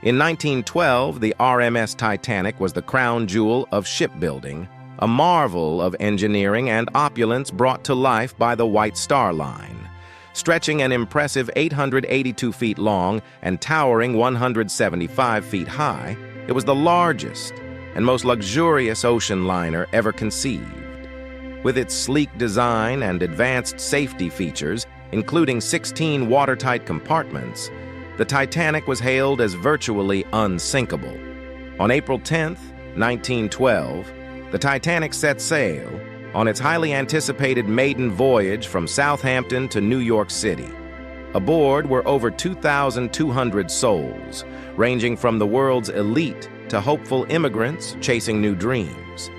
In 1912, the RMS Titanic was the crown jewel of shipbuilding, a marvel of engineering and opulence brought to life by the White Star Line. Stretching an impressive 882 feet long and towering 175 feet high, it was the largest and most luxurious ocean liner ever conceived. With its sleek design and advanced safety features, including 16 watertight compartments, the Titanic was hailed as virtually unsinkable. On April 10, 1912, the Titanic set sail on its highly anticipated maiden voyage from Southampton to New York City. Aboard were over 2,200 souls, ranging from the world's elite to hopeful immigrants chasing new dreams.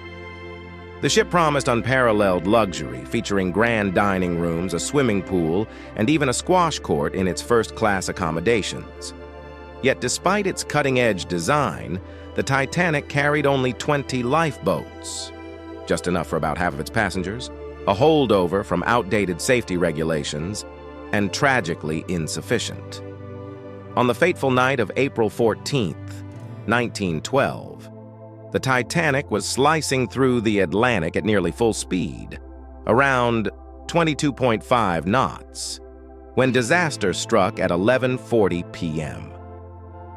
The ship promised unparalleled luxury, featuring grand dining rooms, a swimming pool, and even a squash court in its first-class accommodations. Yet despite its cutting-edge design, the Titanic carried only 20 lifeboats, just enough for about half of its passengers, a holdover from outdated safety regulations, and tragically insufficient. On the fateful night of April 14, 1912, the Titanic was slicing through the Atlantic at nearly full speed, around 22.5 knots, when disaster struck at 11:40 p.m.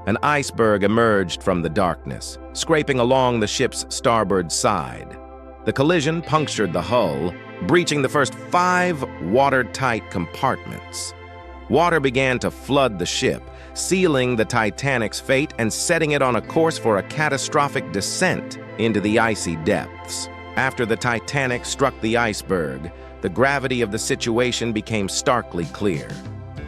An iceberg emerged from the darkness, scraping along the ship's starboard side. The collision punctured the hull, breaching the first 5 watertight compartments. Water began to flood the ship, sealing the Titanic's fate and setting it on a course for a catastrophic descent into the icy depths. After the Titanic struck the iceberg, the gravity of the situation became starkly clear.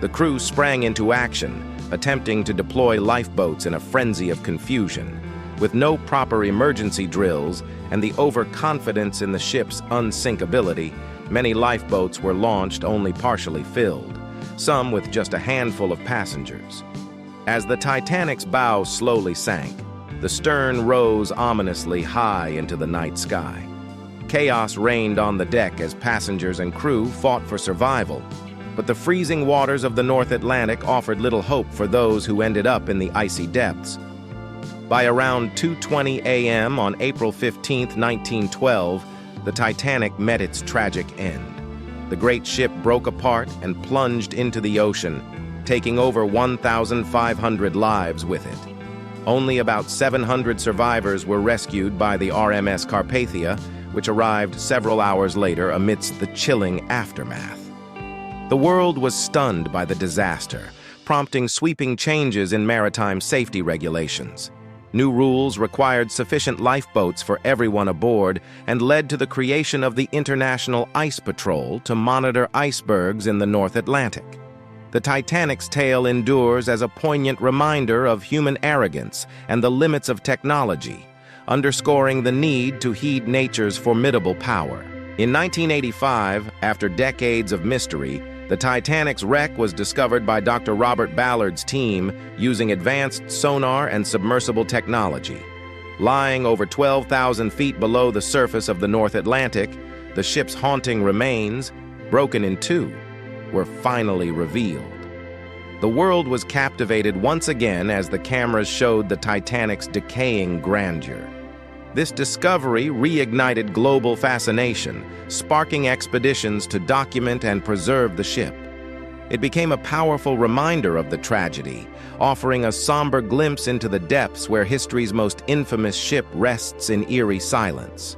The crew sprang into action, attempting to deploy lifeboats in a frenzy of confusion. With no proper emergency drills and the overconfidence in the ship's unsinkability, many lifeboats were launched only partially filled, some with just a handful of passengers. As the Titanic's bow slowly sank, the stern rose ominously high into the night sky. Chaos reigned on the deck as passengers and crew fought for survival, but the freezing waters of the North Atlantic offered little hope for those who ended up in the icy depths. By around 2:20 a.m. on April 15, 1912, the Titanic met its tragic end. The great ship broke apart and plunged into the ocean, taking over 1,500 lives with it. Only about 700 survivors were rescued by the RMS Carpathia, which arrived several hours later amidst the chilling aftermath. The world was stunned by the disaster, prompting sweeping changes in maritime safety regulations. New rules required sufficient lifeboats for everyone aboard and led to the creation of the International Ice Patrol to monitor icebergs in the North Atlantic. The Titanic's tale endures as a poignant reminder of human arrogance and the limits of technology, underscoring the need to heed nature's formidable power. In 1985, after decades of mystery, the Titanic's wreck was discovered by Dr. Robert Ballard's team using advanced sonar and submersible technology. Lying over 12,000 feet below the surface of the North Atlantic, the ship's haunting remains, broken in two, were finally revealed. The world was captivated once again as the cameras showed the Titanic's decaying grandeur. This discovery reignited global fascination, sparking expeditions to document and preserve the ship. It became a powerful reminder of the tragedy, offering a somber glimpse into the depths where history's most infamous ship rests in eerie silence.